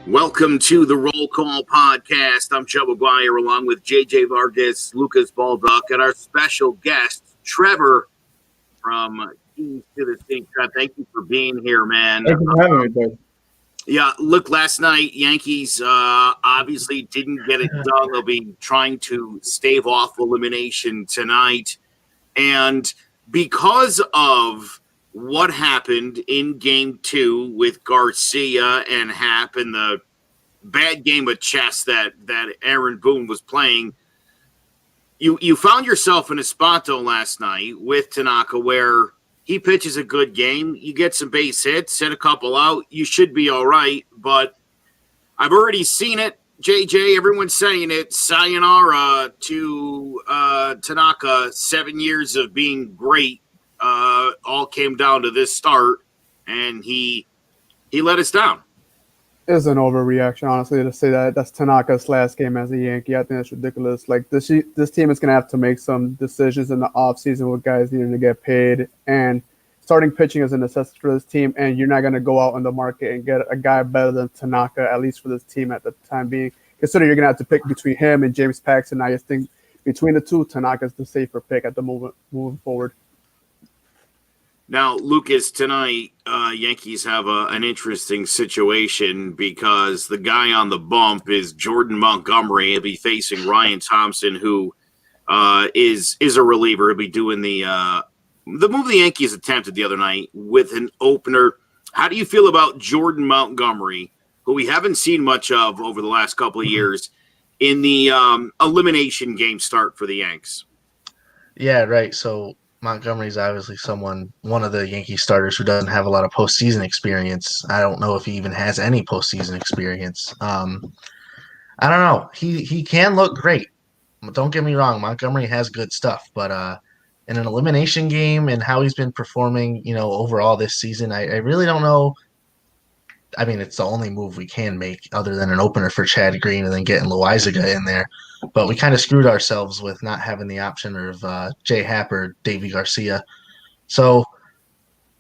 Welcome to the Roll Call Podcast. I'm Joe McGuire along with JJ Vargas, Lucas Baldock, and our special guest, Trevor from Keys to the Sink. Thank you for being here, man. Thank you for having me, buddy. Yeah, look, last night, Yankees obviously didn't get it done. They'll be trying to stave off elimination tonight. And because of what happened in Game 2 with Garcia and Happ and the bad game of chess that Aaron Boone was playing, you found yourself in a spot, though, last night with Tanaka where he pitches a good game. You get some base hits, hit a couple out. You should be all right. But I've already seen it. JJ, everyone's saying it. Sayonara to Tanaka. 7 years of being great all came down to this start, and he let us down. It's an overreaction, honestly, to say that that's Tanaka's last game as a Yankee. I think that's ridiculous. Like, this team is going to have to make some decisions in the offseason with guys needing to get paid, and starting pitching is a necessity for this team, and you're not going to go out on the market and get a guy better than Tanaka, at least for this team at the time being. Considering you're going to have to pick between him and James Paxton, I just think between the two, Tanaka's the safer pick at the moment moving forward. Now, Lucas, tonight, Yankees have an interesting situation because the guy on the bump is Jordan Montgomery. He'll be facing Ryan Thompson, who is a reliever. He'll be doing the move the Yankees attempted the other night with an opener. How do you feel about Jordan Montgomery, who we haven't seen much of over the last couple of years, in the elimination game start for the Yanks? Yeah, right. So Montgomery's obviously one of the Yankee starters who doesn't have a lot of postseason experience. I don't know if he even has any postseason experience. I don't know. He can look great. Don't get me wrong. Montgomery has good stuff, but in an elimination game and how he's been performing, overall this season, I really don't know. I mean, it's the only move we can make other than an opener for Chad Green and then getting Loaizaga in there. But we kind of screwed ourselves with not having the option of Jay Happ or Davy Garcia. So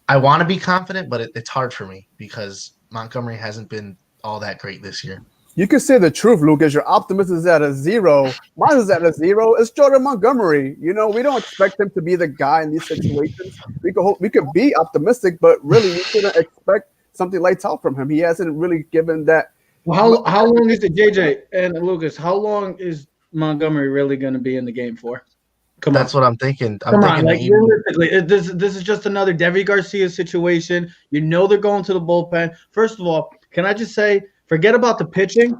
I want to be confident, but it's hard for me because Montgomery hasn't been all that great this year. You can say the truth, Lucas. Your optimism is at a zero. Mine is at a zero. It's Jordan Montgomery. We don't expect him to be the guy in these situations. We could be optimistic, but really we shouldn't expect something lights out from him. He hasn't really given that. Well, how long is it, JJ and Lucas? How long is Montgomery really going to be in the game for? That's what I'm thinking. Realistically, this is just another Davy Garcia situation. They're going to the bullpen. First of all, can I just say, forget about the pitching.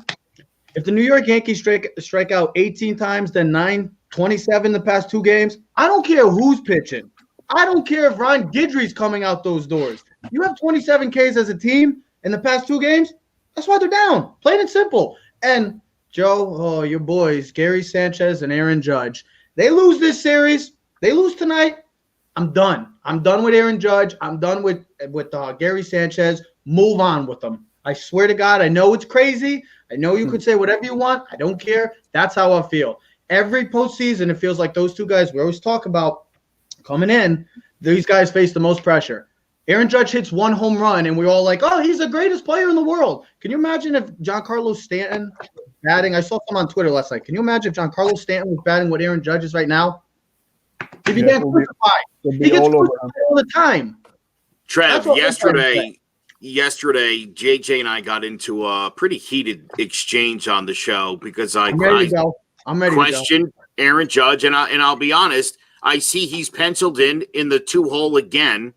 If the New York Yankees strike out 18 times, then 27 the past 2 games, I don't care who's pitching. I don't care if Ryan Guidry's coming out those doors. You have 27 Ks as a team in the past 2 games. That's why they're down. Plain and simple. And Joe, your boys, Gary Sanchez and Aaron Judge, they lose this series. They lose tonight. I'm done. I'm done with Aaron Judge. I'm done with Gary Sanchez. Move on with them. I swear to God, I know it's crazy. I know you could say whatever you want. I don't care. That's how I feel. Every postseason, it feels like those two guys we always talk about coming in, these guys face the most pressure. Aaron Judge hits 1 home run, and we're all like, oh, he's the greatest player in the world. Can you imagine if Giancarlo Stanton batting? I saw some on Twitter last night. Can you imagine if Giancarlo Stanton was batting what Aaron Judge is right now? If he gets crucified. He gets crucified all the time. Trev, yesterday, JJ and I got into a pretty heated exchange on the show because I questioned Aaron Judge, and I'll be honest, I see he's penciled in the 2-hole again.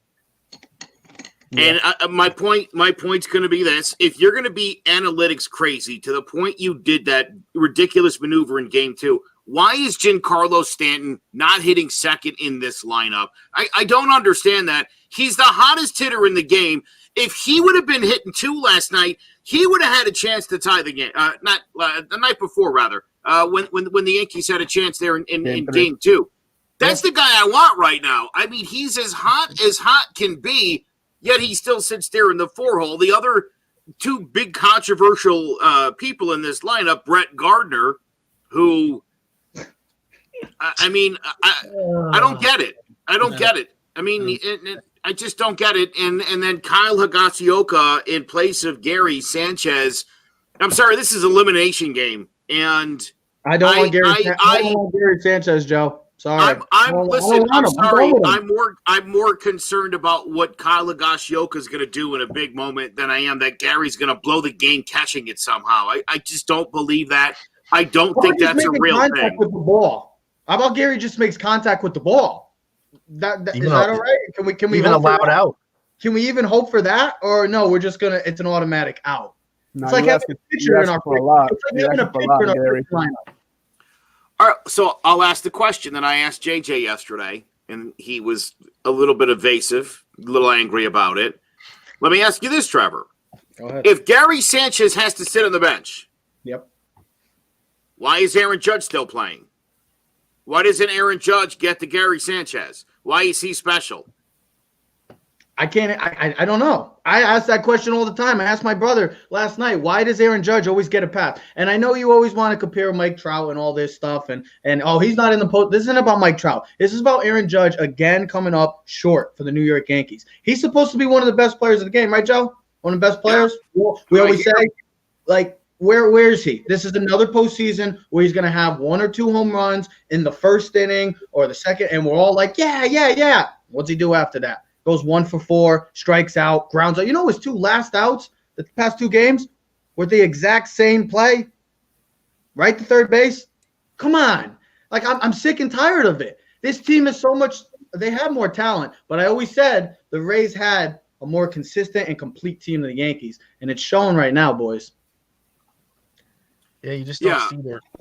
Yeah. And my point's going to be this: if you're going to be analytics crazy to the point you did that ridiculous maneuver in Game 2, why is Giancarlo Stanton not hitting second in this lineup? I don't understand that. He's the hottest hitter in the game. If he would have been hitting 2 last night, he would have had a chance to tie the game. The night before, rather, when the Yankees had a chance there in Game 2. That's the guy I want right now. I mean, he's as hot can be. Yet he still sits there in the 4-hole. The other 2 big controversial people in this lineup, Brett Gardner, who, I don't get it. I don't get it. I mean, I just don't get it. And then Kyle Higashioka in place of Gary Sanchez. I'm sorry, this is elimination game, and I don't want Gary Sanchez, Joe. Sorry. I'm sorry. I'm more concerned about what Kyle Higashioka is going to do in a big moment than I am that Gary's going to blow the game catching it somehow. I just don't believe that. I don't think that's a real thing. With the ball. How about Gary just makes contact with the ball? Is that all right? Can we even allow it out? Can we even hope for that, or no? We're just gonna. It's an automatic out. No, it's like having a pitcher in our lineup. All right, so I'll ask the question that I asked JJ yesterday, and he was a little bit evasive, a little angry about it. Let me ask you this, Trevor. Go ahead. If Gary Sanchez has to sit on the bench, why is Aaron Judge still playing? Why doesn't Aaron Judge get to Gary Sanchez? Why is he special? I don't know. I ask that question all the time. I asked my brother last night, why does Aaron Judge always get a pass? And I know you always want to compare Mike Trout and all this stuff. And he's not in the post. This isn't about Mike Trout. This is about Aaron Judge again coming up short for the New York Yankees. He's supposed to be one of the best players of the game, right, Joe? One of the best players? Yeah. We always say, like, where is he? This is another postseason where he's going to have 1 or 2 home runs in the first inning or the second, and we're all like, yeah. What's he do after that? Goes 1 for 4, strikes out, grounds out. You know his 2 last outs, the past 2 games, were the exact same play, right to third base? Come on. Like, I'm sick and tired of it. This team is so much – they have more talent, but I always said the Rays had a more consistent and complete team than the Yankees, and it's showing right now, boys. Yeah, you just don't see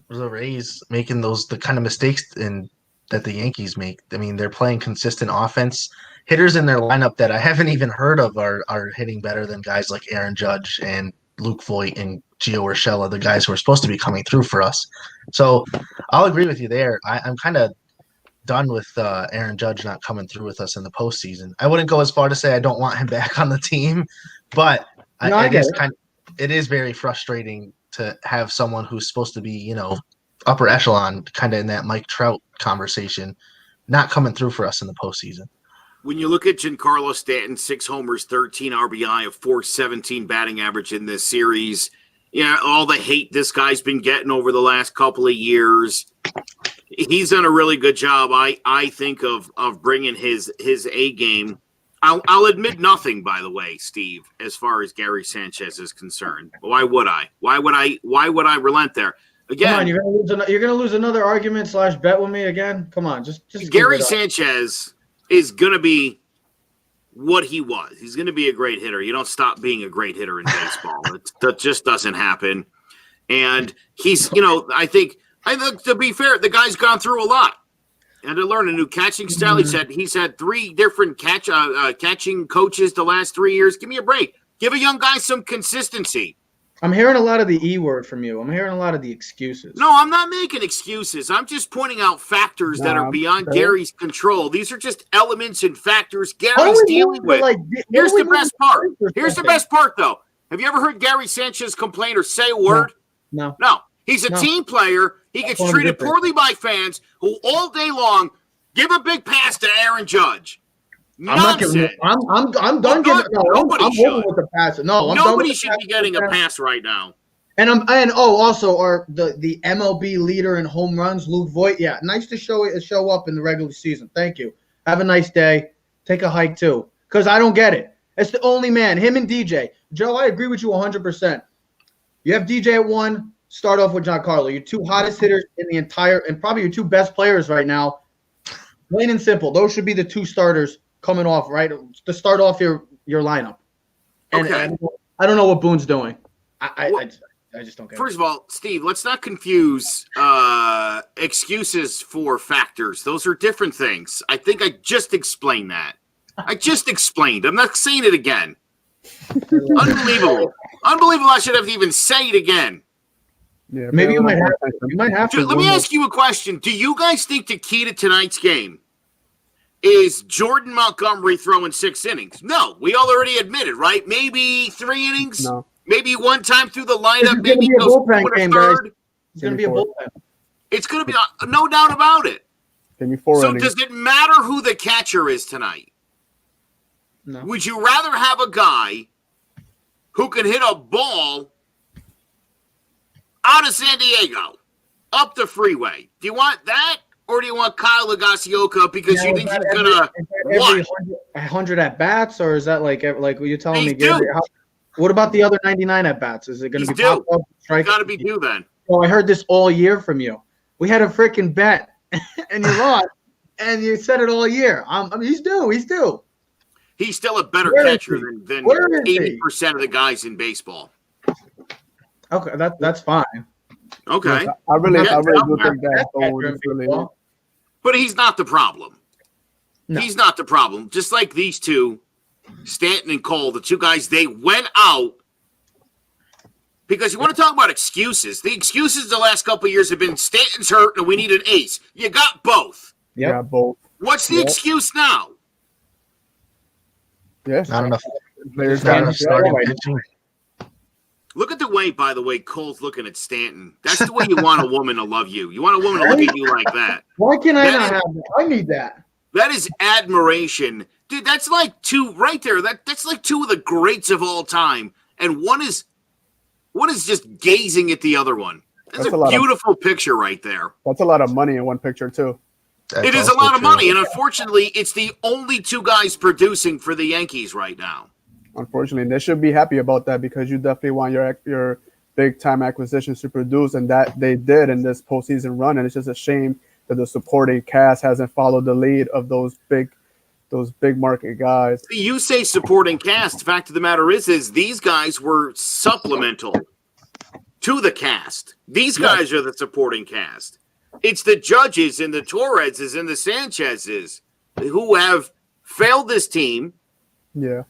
the Rays making the kind of mistakes that the Yankees make. I mean, they're playing consistent offense. Hitters in their lineup that I haven't even heard of are hitting better than guys like Aaron Judge and Luke Voit and Gio Urshela, the guys who are supposed to be coming through for us. So I'll agree with you there. I'm kind of done with Aaron Judge not coming through with us in the postseason. I wouldn't go as far to say I don't want him back on the team, but it is very frustrating to have someone who's supposed to be, upper echelon, kind of in that Mike Trout conversation, not coming through for us in the postseason. When you look at Giancarlo Stanton, 6 homers, 13 RBI, a .417 batting average in this series, all the hate this guy's been getting over the last couple of years, he's done a really good job, I think, of bringing his A game. I'll admit nothing, by the way, Steve, as far as Gary Sanchez is concerned. Why would I? Why would I relent there? Again, come on, you're gonna lose another argument / bet with me again. Come on, just Gary Sanchez is gonna be what he was. He's gonna be a great hitter. You don't stop being a great hitter in baseball. That just doesn't happen. And he's, I think to be fair, the guy's gone through a lot. And to learn a new catching style, he's had 3 different catching coaches the last 3 years. Give me a break. Give a young guy some consistency. I'm hearing a lot of the E word from you. I'm hearing a lot of the excuses. No, I'm not making excuses. I'm just pointing out factors that are beyond Gary's control. These are just elements and factors Gary's dealing with. Here's the best part. Here's the best part, though. Have you ever heard Gary Sanchez complain or say a word? No. He's a team player. He gets treated poorly by fans who all day long give a big pass to Aaron Judge. I'm done giving. I'm over with the pass. Nobody should be getting a pass right now. Also the MLB leader in home runs, Luke Voit. Yeah, nice to show up in the regular season. Thank you. Have a nice day. Take a hike too, because I don't get it. It's the only man. Him and DJ. Joe, I agree with you 100%. You have DJ at 1. Start off with Giancarlo. Your 2 hottest hitters in the entire, and probably your 2 best players right now. Plain and simple. Those should be the 2 starters coming off, right? To start off your lineup. And I don't know what Boone's doing. I just don't get it. First of all, Steve, let's not confuse excuses for factors. Those are different things. I think I just explained that. I just explained. I'm not saying it again. Unbelievable. I should have to even say it again. Yeah, maybe you might have to. Let me ask you a question. Do you guys think the key to tonight's game is Jordan Montgomery throwing 6 innings? No, we all already admitted, right? Maybe 3 innings. No. Maybe one time through the lineup. Maybe a bullpen game, guys. It's going to be a bullpen. It's going to be no doubt about it. Give me 4 So innings. does it matter who the catcher is tonight? No. Would you rather have a guy who can hit a ball out of San Diego, up the freeway? Do you want that, or do you want Kyle Higashioka because you think he's gonna every 100 at bats, or is that like you're telling me? He's due. What about the other 99 at bats? Is it going to be pop up? Strike? Got to be due then. Oh, I heard this all year from you. We had a freaking bet, and you lost, and you said it all year. I mean, he's due. He's due. He's still a better catcher than 80% of the guys in baseball. Okay, that's fine. Okay. Yes, I really do think that Boone is really. But he's not the problem. No. He's not the problem. Just like these two, Stanton and Cole, the two guys, they went out because you want to talk about excuses. The excuses the last couple of years have been Stanton's hurt and we need an ace. You got both. Yep. Yeah, both. What's the excuse now? Yeah, not enough players. Not enough starting pitching. Look at the way, by the way, Cole's looking at Stanton. That's the way you want a woman to love you. You want a woman to look at you like that. Why can't I not have that? I need that. That is admiration. Dude, that's like two right there. That's like two of the greats of all time. And one is just gazing at the other one. That's a beautiful picture right there. That's a lot of money in one picture, too. It is a lot of money, and unfortunately, it's the only two guys producing for the Yankees right now. Unfortunately, and they should be happy about that because you definitely want your big-time acquisitions to produce, and that they did in this postseason run. And it's just a shame that the supporting cast hasn't followed the lead of those big market guys. You say supporting cast. The fact of the matter is these guys were supplemental to the cast. These guys are the supporting cast. It's the Judges and the Torreses and the Sanchezes who have failed this team. Yeah.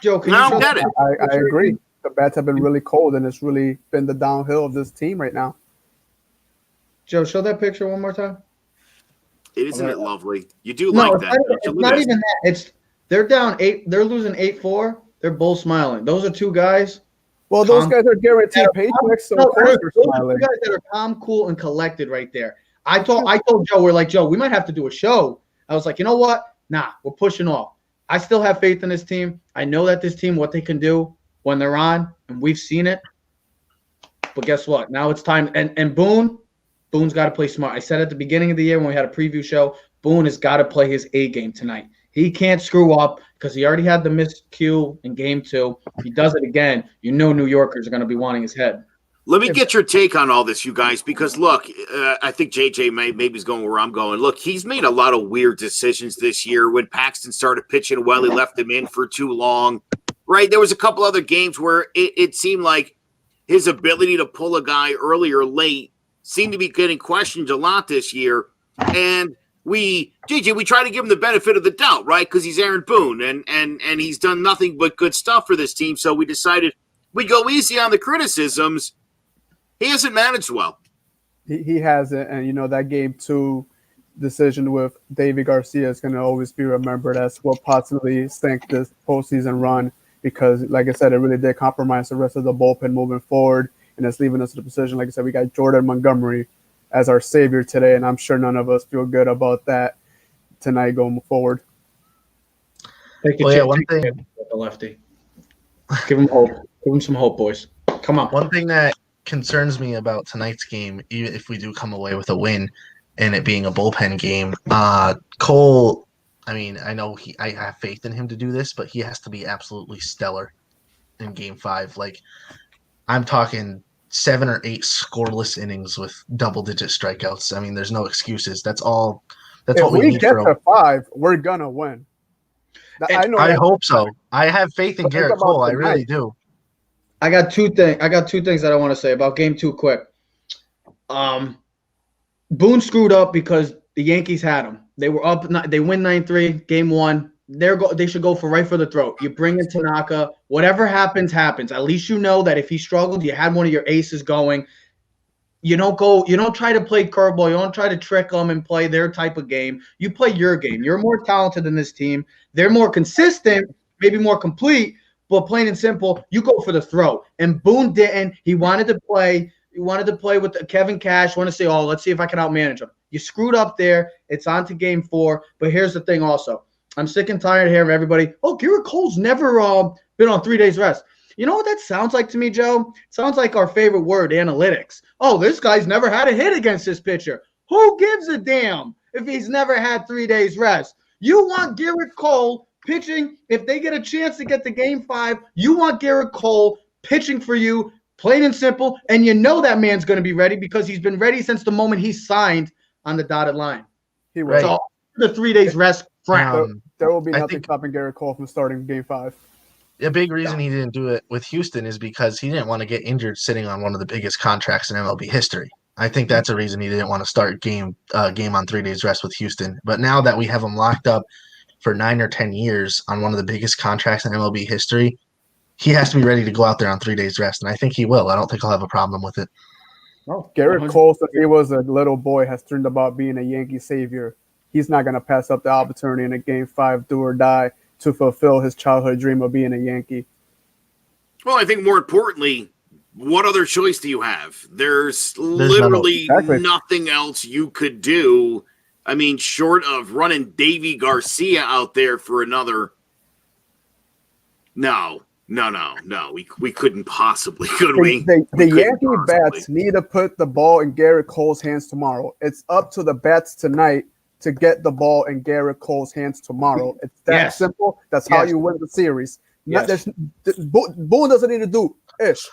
Joe, I don't get it. I agree. The bats have been really cold, and it's really been the downhill of this team right now. Joe, show that picture one more time. Isn't it lovely? You do like that. It's not even that. They're down 8. They're losing 8-4. They're both smiling. Those are two guys. Well, those guys are guaranteed paychecks, so of course they're smiling. Two guys that are calm, cool, and collected right there. I told Joe, we're like, Joe, we might have to do a show. I was like, you know what? Nah, we're pushing off. I still have faith in this team. I know that this team, what they can do when they're on, and we've seen it. But guess what? Now it's time. And Boone's got to play smart. I said at the beginning of the year when we had a preview show, Boone has got to play his A game tonight. He can't screw up because he already had the missed cue in game 2. If he does it again, you know New Yorkers are going to be wanting his head. Let me get your take on all this, you guys, because, look, I think JJ maybe is going where I'm going. Look, he's made a lot of weird decisions this year. When Paxton started pitching well, he left him in for too long, right? There was a couple other games where it seemed like his ability to pull a guy early or late seemed to be getting questioned a lot this year. And we try to give him the benefit of the doubt, right? Because he's Aaron Boone, and he's done nothing but good stuff for this team. So we decided we'd go easy on the criticisms. He hasn't managed well. He hasn't, and that game 2 decision with David Garcia is going to always be remembered as what possibly sank this postseason run because, like I said, it really did compromise the rest of the bullpen moving forward, and it's leaving us in a position. Like I said, we got Jordan Montgomery as our savior today, and I'm sure none of us feel good about that tonight going forward. One thing, the lefty. Give him hope. Give him some hope, boys. Come on. One thing that concerns me about tonight's game, even if we do come away with a win and it being a bullpen game, Cole, I mean, I know I have faith in him to do this, but he has to be absolutely stellar in game 5. Like, I'm talking 7 or 8 scoreless innings with double-digit strikeouts. I mean, there's no excuses. That's all. That's what we need. If we get to 5, we're gonna win. I hope so. I have faith in Garrett Cole. I really do. I got two things that I want to say about game 2 quick. Boone screwed up because the Yankees had him. They were up. They win 9-3. Game 1. They should go for right for the throat. You bring in Tanaka. Whatever happens, happens. At least you know that if he struggled, you had one of your aces going. You don't try to play curveball. You don't try to trick them and play their type of game. You play your game. You're more talented than this team. They're more consistent, maybe more complete, but plain and simple, you go for the throw. And Boone didn't. He wanted to play, You wanted to play with Kevin Cash. Want to say, oh, let's see if I can outmanage him. You screwed up there. It's on to game 4. But here's the thing also. I'm sick and tired of hearing everybody, oh, Garrett Cole's never been on 3 days rest. You know what that sounds like to me, Joe? It sounds like our favorite word, analytics. Oh, this guy's never had a hit against this pitcher. Who gives a damn if he's never had 3 days rest? You want Garrett Cole pitching. If they get a chance to get to game 5, you want Garrett Cole pitching for you, plain and simple. And you know that man's going to be ready because he's been ready since the moment he signed on the dotted line. He was. So the 3 days rest. There will be nothing stopping Garrett Cole from starting game 5. A big reason he didn't do it with Houston is because he didn't want to get injured sitting on one of the biggest contracts in MLB history. I think that's a reason he didn't want to start game on 3 days rest with Houston. But now that we have him locked up for 9 or 10 years on one of the biggest contracts in MLB history, he has to be ready to go out there on 3 days rest, and I think he will. I don't think he'll have a problem with it. Oh, Garrett Cole, since he was a little boy, has dreamed about being a Yankee savior. He's not going to pass up the opportunity in a game 5 do or die to fulfill his childhood dream of being a Yankee. Well, I think more importantly, what other choice do you have? There's literally nothing else you could do. I mean, short of running Davy Garcia out there for another. No. We couldn't possibly, could we? The Yankee bats need to put the ball in Garrett Cole's hands tomorrow. It's up to the bats tonight to get the ball in Garrett Cole's hands tomorrow. It's that simple. That's how you win the series. Yes. Boone doesn't need to do ish.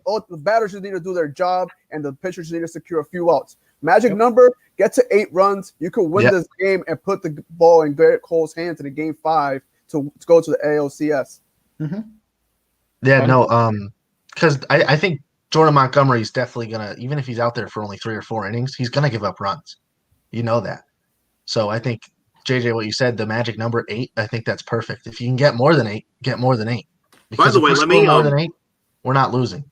All the batters just need to do their job, and the pitchers need to secure a few outs. Magic number, get to 8 runs. You can win this game and put the ball in Garrett Cole's hands in a game 5 to go to the ALCS. Mm-hmm. Yeah, no, because I think Jordan Montgomery is definitely going to, even if he's out there for only 3 or 4 innings, he's going to give up runs. You know that. So I think, JJ, what you said, the magic number 8, I think that's perfect. If you can get more than 8, get more than 8. Because by the way, let me more than 8, we're not losing.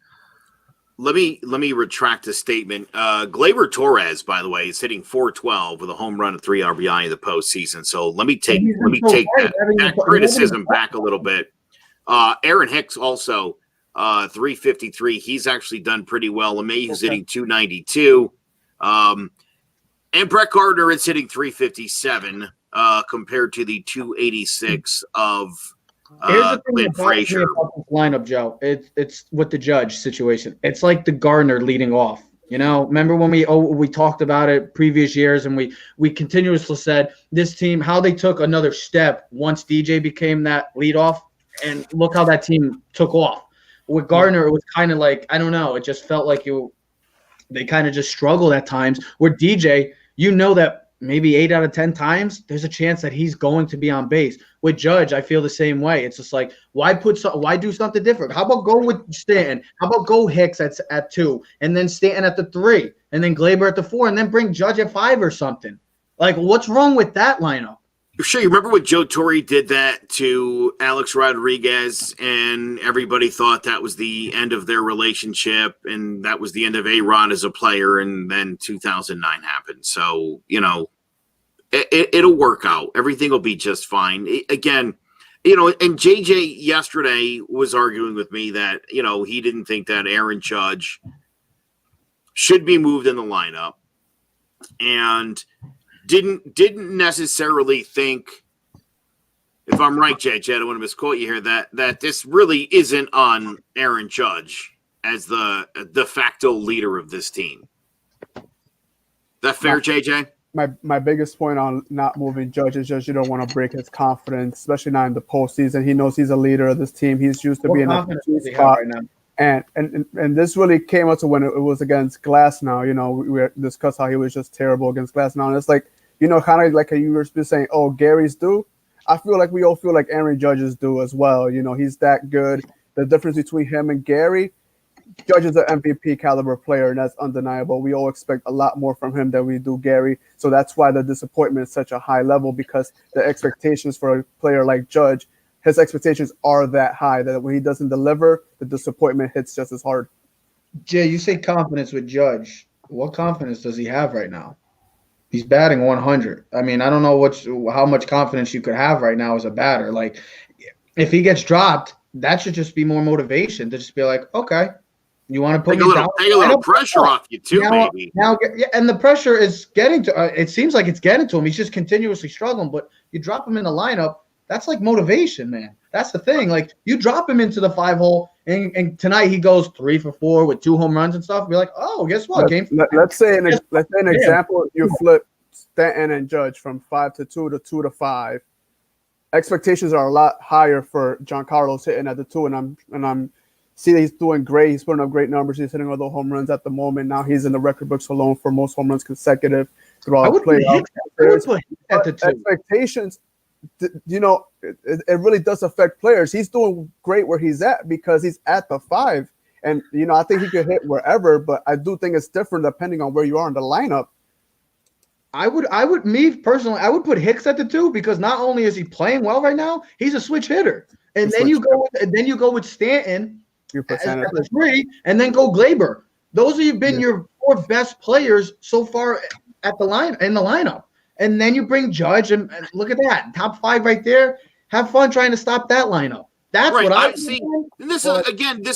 Let me retract a statement. Gleyber Torres, by the way, is hitting .412 with a home run and 3 RBI in the postseason. So let me take that criticism back a little bit. Aaron Hicks also 353. He's actually done pretty well. LeMahieu's hitting .292. And Brett Gardner is hitting .357 compared to the .286 of Clint Frazier. Lineup, Joe. It's with the Judge situation. It's like the Gardner leading off. You know, remember when we talked about it previous years, and we continuously said this team, how they took another step once DJ became that leadoff, and look how that team took off. With Gardner, it was kind of like, I don't know, it just felt like they kind of just struggled at times. With DJ, you know that maybe 8 out of 10 times there's a chance that he's going to be on base. With Judge, I feel the same way. It's just like, why do something different? How about go with Stanton? How about go Hicks at 2, and then Stanton at the 3, and then Gleyber at the 4, and then bring Judge at 5 or something? Like, what's wrong with that lineup? Sure, you remember when Joe Torre did that to Alex Rodriguez, and everybody thought that was the end of their relationship, and that was the end of A-Rod as a player, and then 2009 happened. So, you know, it'll work out. Everything will be just fine. Again, you know, and JJ yesterday was arguing with me that, you know, he didn't think that Aaron Judge should be moved in the lineup, and didn't necessarily think, if I'm right, JJ, I don't want to misquote you here, that this really isn't on Aaron Judge as the de facto leader of this team. That fair, JJ? My biggest point on not moving Judge is just you don't want to break his confidence, especially not in the postseason. He knows he's a leader of this team. He's used to being a spot. Right now? And this really came up to when it was against Glasnow. You know, we discussed how he was just terrible against Glasnow. And it's like, you know, kind of like you were saying, oh, Gary's due. I feel like we all feel like Aaron Judge's due as well. You know, he's that good. The difference between him and Gary, Judge is an MVP caliber player, and that's undeniable. We all expect a lot more from him than we do Gary. So that's why the disappointment is such a high level, because the expectations for a player like Judge, his expectations are that high that when he doesn't deliver, the disappointment hits just as hard. Jay, you say confidence with Judge. What confidence does he have right now? He's batting 100. I mean, I don't know how much confidence you could have right now as a batter. Like, if he gets dropped, that should just be more motivation to just be like, okay, You want to put take a little pressure off you too, maybe. Now, and the pressure is getting to. It seems like it's getting to him. He's just continuously struggling. But you drop him in the lineup, that's like motivation, man. That's the thing. Like you drop him into the 5-hole, and tonight he goes 3 for 4 with 2 home runs and stuff. You're like, oh, guess what? Let's say an example. You flip Stanton and Judge from 5 to 2 to 2 to 5. Expectations are a lot higher for Giancarlo's hitting at the 2, and I'm see that he's doing great. He's putting up great numbers. He's hitting all the home runs at the moment. Now he's in the record books alone for most home runs consecutive throughout the playoffs. Expectations, you know, it really does affect players. He's doing great where he's at because he's at the 5. And, you know, I think he could hit wherever, but I do think it's different depending on where you are in the lineup. Me personally, I would put Hicks at the 2 because not only is he playing well right now, he's a switch hitter. And then you go with Stanton at the 3, and then go Glaber. Those have been your 4 best players so far in the lineup. And then you bring Judge, and look at that, top 5 right there. Have fun trying to stop that lineup. That's right. What I see. This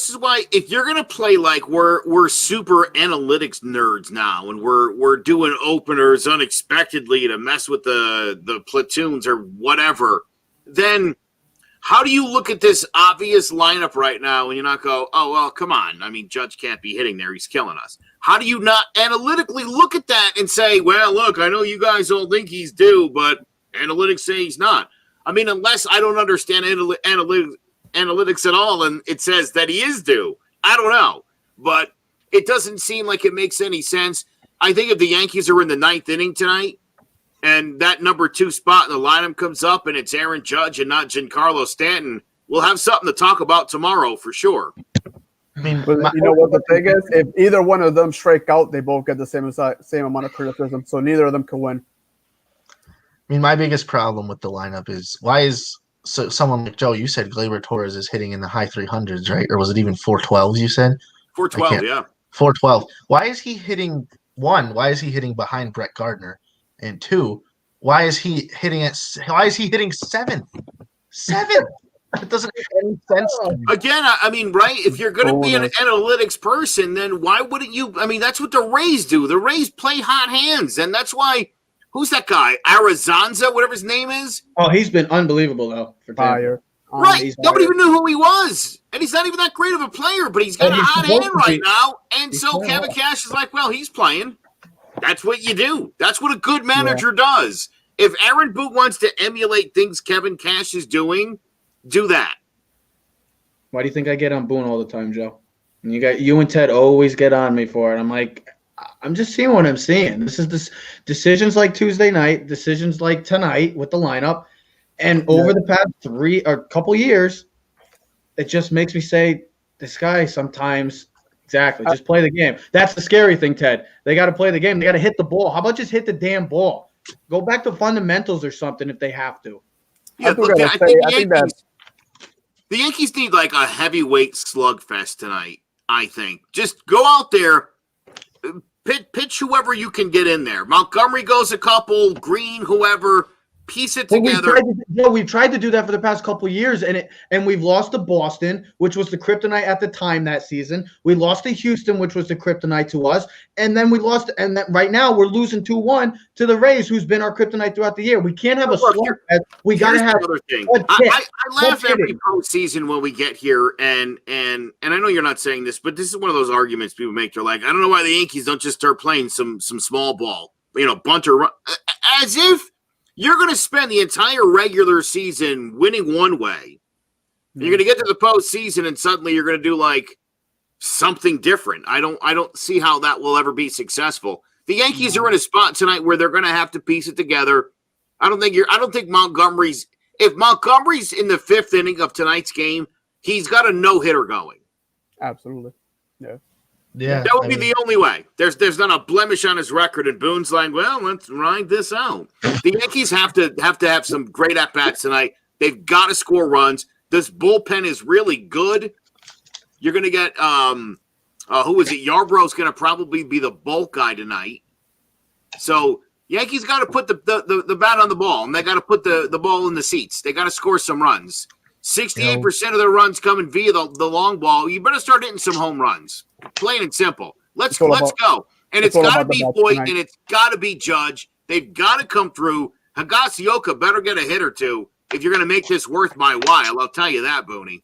is why if you're gonna play like we're super analytics nerds now, and we're doing openers unexpectedly to mess with the platoons or whatever, then how do you look at this obvious lineup right now and you not go, oh well, come on? I mean, Judge can't be hitting there; he's killing us. How do you not analytically look at that and say, well, look, I know you guys don't think he's due, but analytics say he's not. I mean, unless I don't understand analytics at all, and it says that he is due. I don't know, but it doesn't seem like it makes any sense. I think if the Yankees are in the 9th inning tonight, and that number 2 spot in the lineup comes up, and it's Aaron Judge and not Giancarlo Stanton, we'll have something to talk about tomorrow for sure. I mean, you know what the thing is? If either one of them strike out, they both get the same amount of criticism, so neither of them can win. I mean, my biggest problem with the lineup is why is someone like Joe, you said Gleyber Torres is hitting in the high 300s, right? Or was it even 412s you said? 412, yeah. 412. Why is he hitting, 1, why is he hitting behind Brett Gardner? And 2, why is he hitting 7th? 7th! It doesn't make any sense to me. Again, I mean, right? If you're going to be an analytics person, then why wouldn't you? I mean, that's what the Rays do. The Rays play hot hands, and that's why. Who's that guy? Arizanza, whatever his name is. Oh, he's been unbelievable though. For fire. Right. Nobody even knew who he was, and he's not even that great of a player. But he's got a hot hand right now, and so Kevin Cash is like, well, he's playing. That's what you do. That's what a good manager does. If Aaron Boone wants to emulate things Kevin Cash is doing, do that. Why do you think I get on Boone all the time, Joe? And you and Ted always get on me for it. I'm like, I'm just seeing what I'm seeing. This is decisions like Tuesday night, decisions like tonight with the lineup, and over the past 3 or couple years, it just makes me say, this guy sometimes just play the game. That's the scary thing, Ted. They got to play the game. They got to hit the ball. How about just hit the damn ball? Go back to fundamentals or something if they have to. Yeah, I think the Yankees need like a heavyweight slugfest tonight. I think just go out there. Pitch whoever you can get in there. Montgomery goes a couple, Green, whoever, piece it together. We've tried to do that for the past couple years, and we've lost to Boston, which was the kryptonite at the time that season. We lost to Houston, which was the kryptonite to us, and then we lost. And then right now we're losing 2-1 to the Rays, who's been our kryptonite throughout the year. We can't have a slug. We got to have another thing. I laugh every postseason when we get here, and I know you're not saying this, but this is one of those arguments people make. They're like, I don't know why the Yankees don't just start playing some small ball, bunt or run, as if you're going to spend the entire regular season winning one way. You're going to get to the postseason, and suddenly you're going to do like something different. I don't see how that will ever be successful. The Yankees are in a spot tonight where they're going to have to piece it together. I don't think Montgomery's. If Montgomery's in the 5th inning of tonight's game, he's got a no-hitter going. Absolutely. Yeah. Yeah, that would be the only way. There's not a blemish on his record, and Boone's like, well, let's ride this out. The Yankees have to have some great at-bats tonight. They've got to score runs. This bullpen is really good. You're going to get who is it? Yarbrough's going to probably be the bulk guy tonight. So Yankees got to put the bat on the ball, and they got to put the ball in the seats. They got to score some runs. 68% of their runs coming via the long ball. You better start hitting some home runs. Plain and simple. Let's go. And it's got to be Voit and it's got to be Judge. They've got to come through. Hagasioka better get a hit or two if you're going to make this worth my while. I'll tell you that, Booney.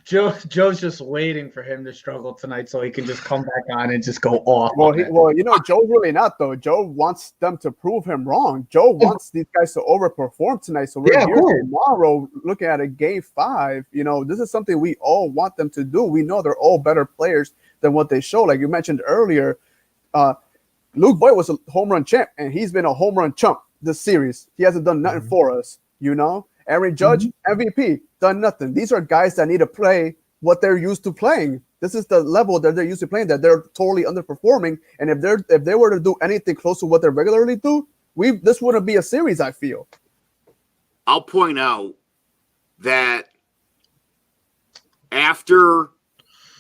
Joe's just waiting for him to struggle tonight so he can just come back on and just go off. Well, Joe's really not, though. Joe wants them to prove him wrong. Joe wants these guys to overperform tonight. So we're here tomorrow looking at a game 5. This is something we all want them to do. We know they're all better players than what they show. Like you mentioned earlier, Luke Voit was a home run champ, and he's been a home run chump this series. He hasn't done nothing for us, Aaron Judge, MVP, done nothing. These are guys that need to play what they're used to playing. This is the level that they're used to playing, that they're totally underperforming. And if they were to do anything close to what they regularly do, this wouldn't be a series, I feel. I'll point out that after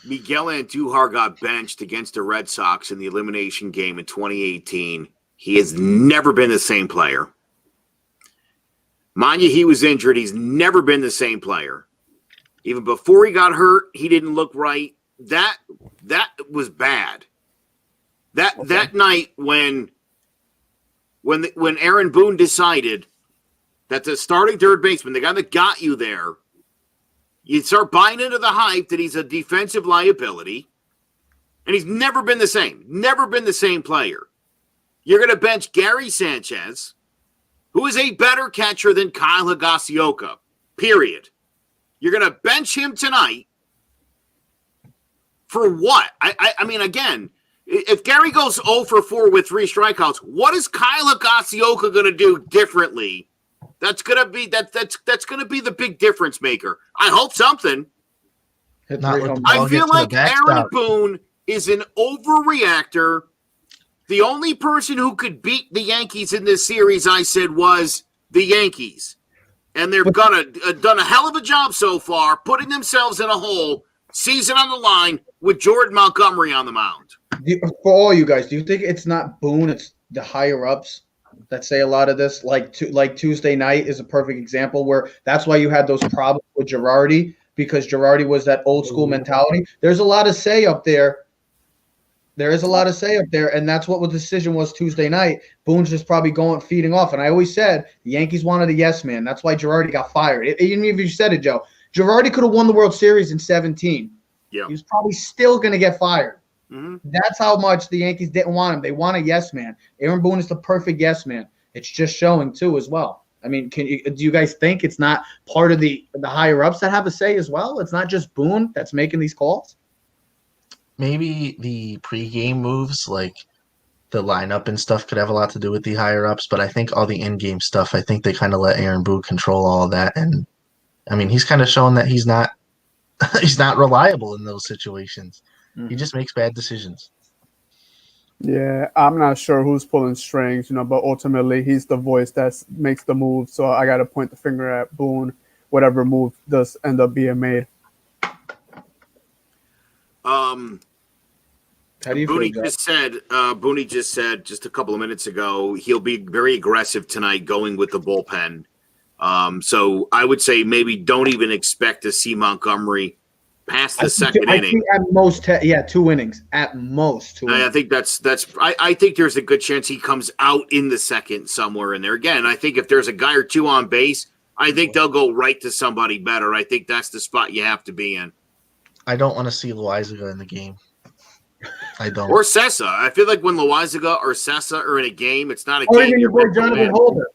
Miguel Andujar got benched against the Red Sox in the elimination game in 2018, he has never been the same player. Mind you, he was injured. He's never been the same player. Even before he got hurt, he didn't look right. That was bad. That night when Aaron Boone decided that the starting third baseman, the guy that got you there, you start buying into the hype that he's a defensive liability, and he's never been the same. Never been the same player. You're going to bench Gary Sanchez, who is a better catcher than Kyle Hagasioka, period. You're going to bench him tonight for what? I mean, again, if Gary goes 0 for 4 with 3 strikeouts, what is Kyle Hagasioka going to do differently? That's going to be that's going to be the big difference maker. I hope something. I feel like Aaron Boone is an overreactor. The only person who could beat the Yankees in this series, I said, was the Yankees. And they've done a hell of a job so far, putting themselves in a hole, season on the line, with Jordan Montgomery on the mound. For all you guys, do you think it's not Boone, it's the higher-ups that say a lot of this? Like Tuesday night is a perfect example where that's why you had those problems with Girardi, because Girardi was that old-school mentality. There's a lot of say up there. There is a lot of say up there, and that's what the decision was Tuesday night. Boone's just probably feeding off. And I always said the Yankees wanted a yes man. That's why Girardi got fired. Even if you said it, Joe, Girardi could have won the World Series in 2017. Yeah. He was probably still going to get fired. Mm-hmm. That's how much the Yankees didn't want him. They want a yes man. Aaron Boone is the perfect yes man. It's just showing, too, as well. I mean, do you guys think it's not part of the higher-ups that have a say as well? It's not just Boone that's making these calls? Maybe the pregame moves, like the lineup and stuff, could have a lot to do with the higher-ups, but I think all the in-game stuff, I think they kind of let Aaron Boone control all of that. And, I mean, he's kind of shown that he's not reliable in those situations. Mm-hmm. He just makes bad decisions. Yeah, I'm not sure who's pulling strings, but ultimately he's the voice that makes the move. So I got to point the finger at Boone, whatever move does end up being made. Booney just said just a couple of minutes ago he'll be very aggressive tonight going with the bullpen. So I would say maybe don't even expect to see Montgomery past the second inning. At most, 2 innings. At most, 2 innings. I think I think there's a good chance he comes out in the second somewhere in there. Again, I think if there's a guy or two on base, I think they'll go right to somebody better. I think that's the spot you have to be in. I don't want to see Loaizaga in the game. I don't. Or Sessa. I feel like when Loaizaga or Sessa are in a game, it's not a game. Your boy Jonathan Holder.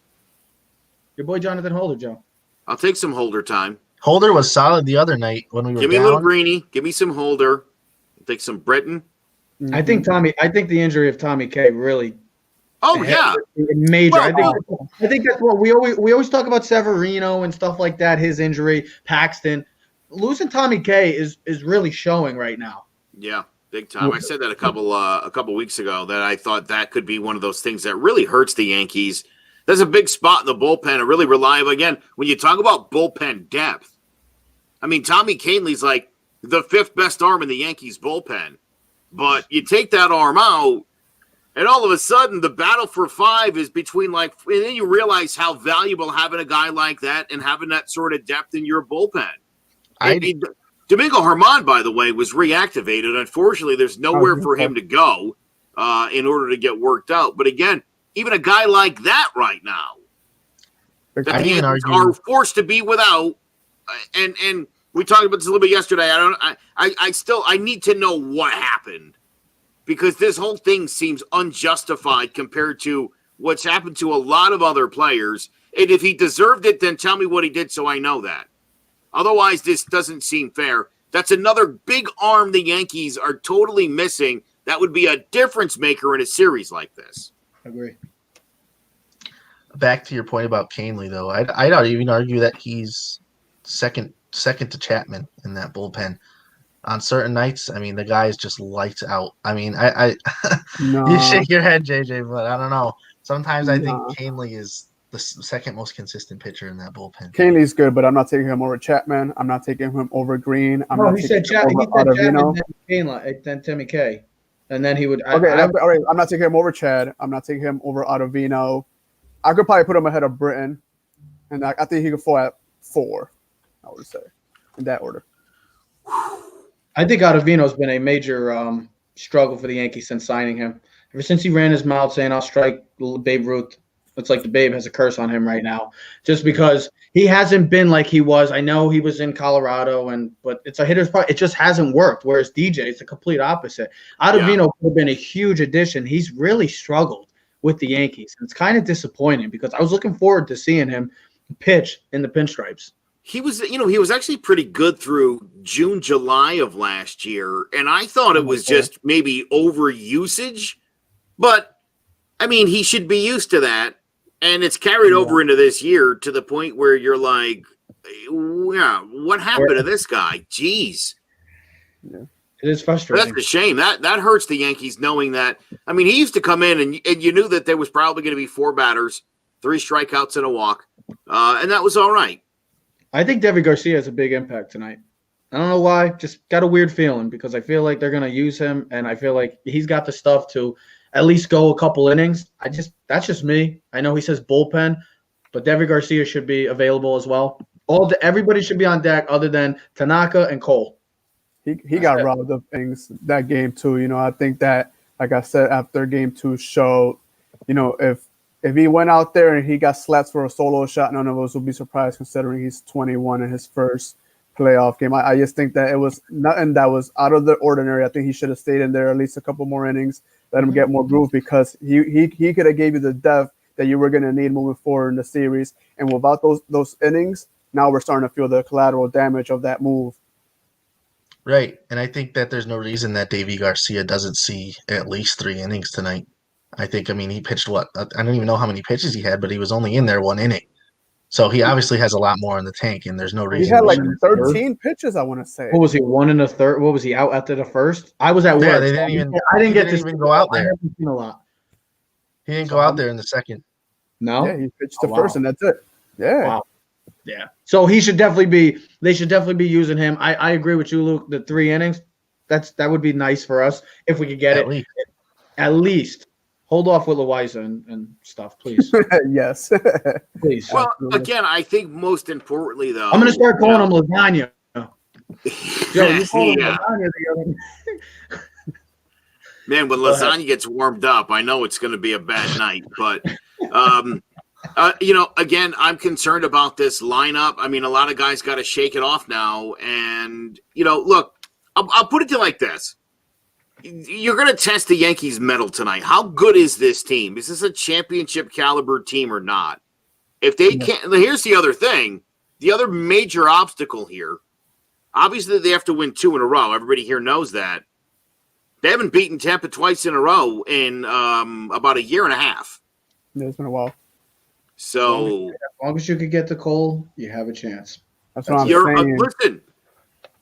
Your boy Jonathan Holder, Joe. I'll take some Holder time. Holder was solid the other night when we were down. Give me a little Greeny. Give me some Holder. I'll take some Britton. I think the injury of Tommy K really. Oh yeah, major. Well, I think that's what we always talk about Severino and stuff like that. His injury, Paxton, losing Tommy K is really showing right now. Yeah. Big time. I said that a couple weeks ago that I thought that could be one of those things that really hurts the Yankees. There's a big spot in the bullpen, a really reliable. Again, when you talk about bullpen depth, I mean, Tommy Kahnle's like the 5th best arm in the Yankees bullpen. But you take that arm out, and all of a sudden the battle for 5 is between and then you realize how valuable having a guy like that and having that sort of depth in your bullpen. Domingo Germán, by the way, was reactivated. Unfortunately, there's nowhere for him to go in order to get worked out. But again, even a guy like that right now, that the Yankees are forced to be without, and we talked about this a little bit yesterday. I need to know what happened, because this whole thing seems unjustified compared to what's happened to a lot of other players. And if he deserved it, then tell me what he did so I know that. Otherwise, this doesn't seem fair. That's another big arm the Yankees are totally missing. That would be a difference maker in a series like this. I agree. Back to your point about Canely, though, I'd even argue that he's second to Chapman in that bullpen. On certain nights, I mean, the guy is just lights out. I mean, No. You shake your head, JJ, but I don't know. Sometimes I think Canely is the second most consistent pitcher in that bullpen. Canely's good, but I'm not taking him over Chapman. I'm not taking him over Green. He said Chapman, then Timmy K. And then he would. All right. I'm not taking him over Chad. I'm not taking him over Ottavino. I could probably put him ahead of Britton. And I think he could fall at 4, I would say, in that order. I think Ottavino's been a major struggle for the Yankees since signing him. Ever since he ran his mouth saying, "I'll strike Babe Ruth," it's like the Babe has a curse on him right now, just because he hasn't been like he was. I know he was in Colorado, but it's a hitter's part. It just hasn't worked. Whereas DJ is the complete opposite. Ottavino could have been a huge addition. He's really struggled with the Yankees. It's kind of disappointing because I was looking forward to seeing him pitch in the pinstripes. He was actually pretty good through June, July of last year, and I thought it was just maybe overusage. But I mean, he should be used to that, and it's carried over into this year to the point where you're like, yeah, what happened to this guy? Jeez. Yeah. It is frustrating. That's a shame. That hurts the Yankees knowing that. I mean, he used to come in and you knew that there was probably going to be 4 batters, 3 strikeouts and a walk, and that was all right. I think Deivi Garcia has a big impact tonight. I don't know why. Just got a weird feeling because I feel like they're going to use him, and I feel like he's got the stuff to at least go a couple innings. That's just me. I know he says bullpen, but Deivi Garcia should be available as well. Everybody should be on deck other than Tanaka and Cole. He got robbed of things that game too. You know, I think that, like I said, after game 2 showed, you know, if he went out there and he got slapped for a solo shot, none of us would be surprised considering he's 21 in his first playoff game. I just think that it was nothing that was out of the ordinary. I think he should have stayed in there at least a couple more innings, let him get more groove, because he could have gave you the depth that you were going to need moving forward in the series. And without those innings, now we're starting to feel the collateral damage of that move. Right, and I think that there's no reason that Deivi Garcia doesn't see at least 3 innings tonight. I mean, he pitched what? I don't even know how many pitches he had, but he was only in there 1 inning. So he obviously has a lot more in the tank, and there's no reason. He had like 13 pitches, I want to say. What was he, 1 1/3? What was he out after the first? I was at work. They didn't even. I didn't get to even go out there. I haven't seen a lot. He didn't go out there in the second. No. Yeah, he pitched the first, and that's it. Yeah. Wow. Yeah. So he should definitely be. They should definitely be using him. I agree with you, Luke. The 3 innings. That would be nice for us if we could get it. At least. Hold off with Loaiza and stuff, please. Yes. Please. Well, again, I think most importantly, though, I'm going to start calling him lasagna. Yo, you called him Yeah. lasagna the other. Man, when lasagna gets warmed up, I know it's going to be a bad night. But, again, I'm concerned about this lineup. I mean, a lot of guys got to shake it off now. And, look, I'll put it to you like this. You're going to test the Yankees' mettle tonight. How good is this team? Is this a championship caliber team or not? If they can't, here's the other thing. The other major obstacle here, obviously they have to win 2 in a row. Everybody here knows that. They haven't beaten Tampa twice in a row in about a year and a half. Yeah, it's been a while. So as long as you could get to Cole, you have a chance. That's what I'm saying. Listen,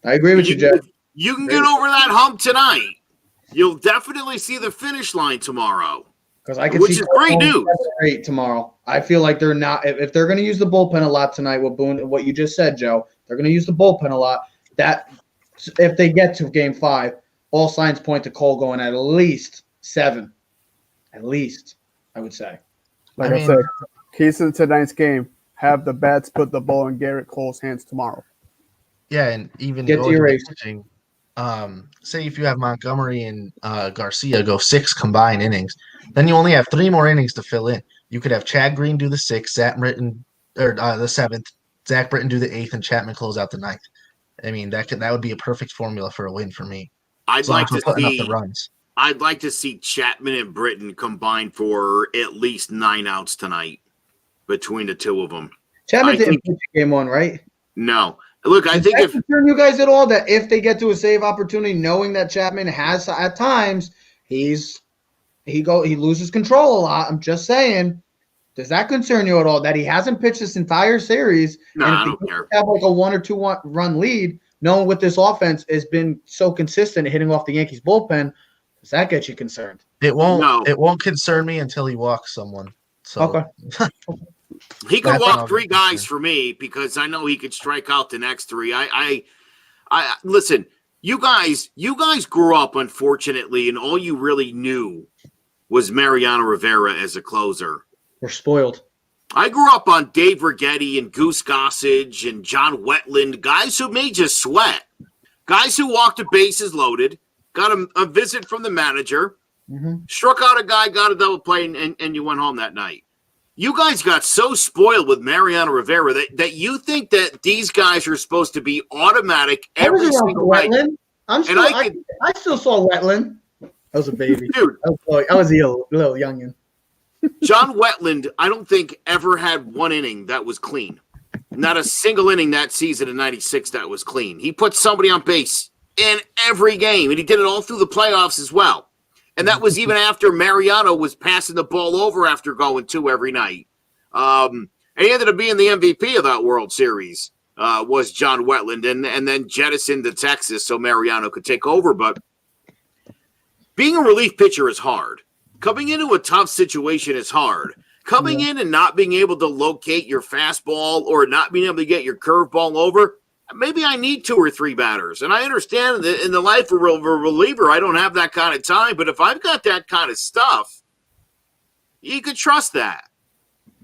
I agree with you, Jeff. You can get over that hump tonight. You'll definitely see the finish line tomorrow. Because I can which see is great news. Great tomorrow. I feel like they're not. If they're going to use the bullpen a lot tonight, with Boone, what you just said, Joe, they're going to use the bullpen a lot. That if they get to Game 5, all signs point to Cole going at least 7. At least, I would say. Like I said, keys to tonight's game: have the bats put the ball in Garrett Cole's hands tomorrow. Yeah, and even Get to your race. pitching, say if you have Montgomery and Garcia go 6 combined innings, then you only have 3 more innings to fill in. You could have Chad Green do the 6th, Zach Britton or the 7th, Zach Britton do the 8th, and Chapman close out the 9th. I mean, that would be a perfect formula for a win for me. I'd like to putting see up the runs. I'd like to see Chapman and Britton combine for at least 9 outs tonight between the two of them. Chapman didn't pitch game 1, right? No. Look, I think if concern you guys at all that if they get to a save opportunity, knowing that Chapman has at times he loses control a lot. I'm just saying, does that concern you at all that he hasn't pitched this entire series? No, and I don't care. Have like a 1 or 2 run lead, knowing what this offense has been so consistent hitting off the Yankees bullpen, does that get you concerned? It won't. No. It won't concern me until he walks someone. So. Okay. He could walk 3 guys for me because I know he could strike out the next 3. I listen, you guys grew up, unfortunately, and all you really knew was Mariano Rivera as a closer. We're spoiled. I grew up on Dave Righetti and Goose Gossage and John Wetland, guys who made you sweat, guys who walked the bases loaded, got a visit from the manager, struck out a guy, got a double play, and you went home that night. You guys got so spoiled with Mariano Rivera that you think that these guys are supposed to be automatic every single night. I still saw Wetland. I was a baby. Dude. I was a little youngin'. John Wetland, I don't think ever had 1 inning that was clean. Not a single inning that season in 96 that was clean. He put somebody on base in every game, and he did it all through the playoffs as well. And that was even after Mariano was passing the ball over after going 2 every night. And he ended up being the MVP of that World Series, was John Wetland, and then jettisoned to Texas so Mariano could take over. But being a relief pitcher is hard. Coming into a tough situation is hard. Coming in and not being able to locate your fastball or not being able to get your curveball over, maybe I need 2 or 3 batters. And I understand that in the life of a reliever, I don't have that kind of time. But if I've got that kind of stuff, you could trust that.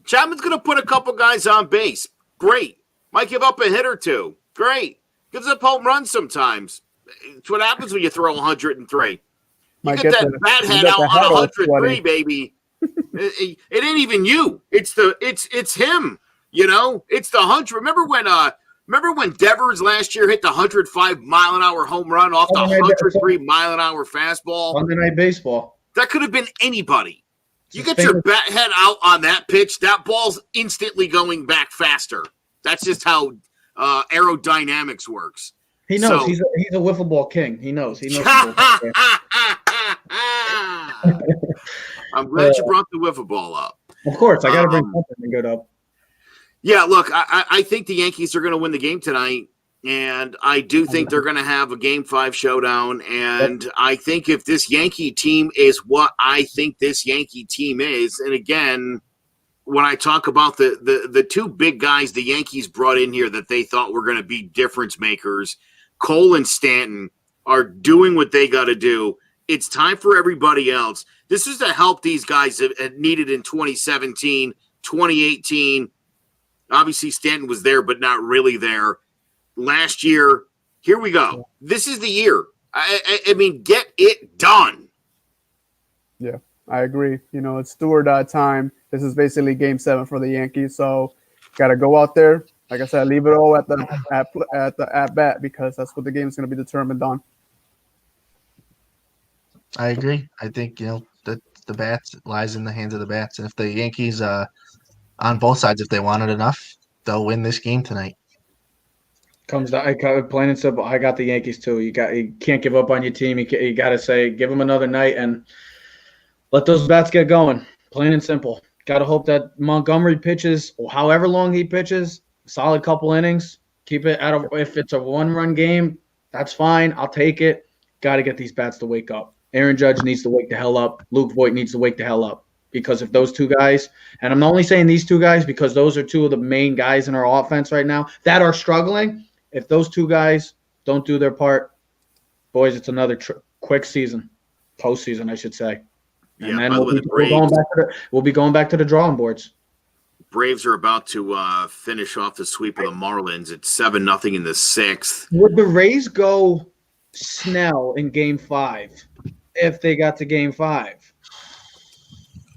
Chapman's going to put a couple guys on base. Great. Might give up a hit or 2. Great. Gives up home runs sometimes. It's what happens when you throw 103. You get that bat head out on 103, baby. It ain't even you. It's him. You know, it's the 100. Remember when Devers last year hit the 105-mile-an-hour home run off the 103-mile-an-hour fastball? Monday Night Baseball. That could have been anybody. You get your bat head out on that pitch, that ball's instantly going back faster. That's just how aerodynamics works. He knows. So, he's a wiffle ball king. He knows. I'm glad you brought the wiffle ball up. Of course. I got to bring something good up. Yeah, look, I think the Yankees are going to win the game tonight, and I do think they're going to have a Game 5 showdown, and I think if this Yankee team is what I think this Yankee team is, and again, when I talk about the 2 big guys the Yankees brought in here that they thought were going to be difference makers, Cole and Stanton, are doing what they got to do. It's time for everybody else. This is to help these guys that needed in 2017, 2018. Obviously, Stanton was there, but not really there. Last year, here we go. This is the year. I mean, get it done. Yeah, I agree. You know, it's do or die time. This is basically Game 7 for the Yankees, so got to go out there. Like I said, leave it all at the at bat because that's what the game is going to be determined on. I agree. I think that the bats lies in the hands of the bats, and if the Yankees on both sides, if they want it enough, they'll win this game tonight. Comes down, plain and simple. I got the Yankees too. You can't give up on your team. You got to say, give them another night and let those bats get going. Plain and simple. Got to hope that Montgomery pitches, or however long he pitches, solid couple innings. Keep it out of. If it's a 1-run game, that's fine. I'll take it. Got to get these bats to wake up. Aaron Judge needs to wake the hell up. Luke Voigt needs to wake the hell up. Because if those 2 guys, and I'm only saying these 2 guys because those are 2 of the main guys in our offense right now that are struggling. If those 2 guys don't do their part, boys, it's another quick season, postseason, I should say. And then we'll be going back to the drawing boards. Braves are about to finish off the sweep of the Marlins. It's 7-0 in the 6th. Would the Rays go Snell in Game 5 if they got to Game 5?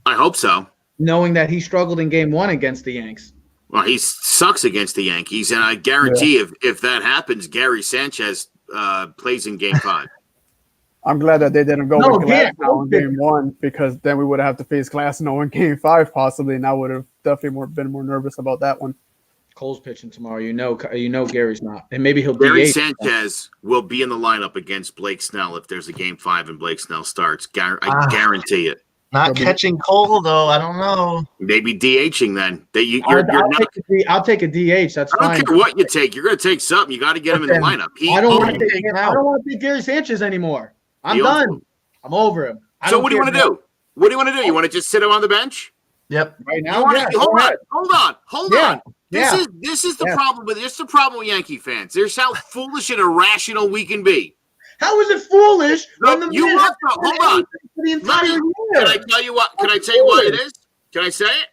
I hope so. Knowing that he struggled in Game 1 against the Yanks. Well, he sucks against the Yankees, and I guarantee if that happens, Gary Sanchez plays in Game 5. I'm glad that they didn't go with Glasnow in Game 1 because then we would have to face Glasnow in Game 5 possibly, and I would have definitely been more nervous about that one. Cole's pitching tomorrow. You know Gary's not, and maybe he'll. Gary Sanchez will be in the lineup against Blake Snell if there's a Game 5 and Blake Snell starts. I guarantee it. Not catching Cole though. I don't know. Maybe DHing then. I'll take a DH. That's fine. I don't care what you take. You're going to take something. You got to get him in the lineup. I don't want to take Gary Sanchez anymore. I'm done. I'm over him. So what do you want to do? What do you want to do? You want to just sit him on the bench? Yep. Right now. Hold on. This is the problem with Yankee fans. There's how foolish and irrational we can be. How is it foolish? Hold on. Can I tell you what? Can I tell you why it is? Can I say it?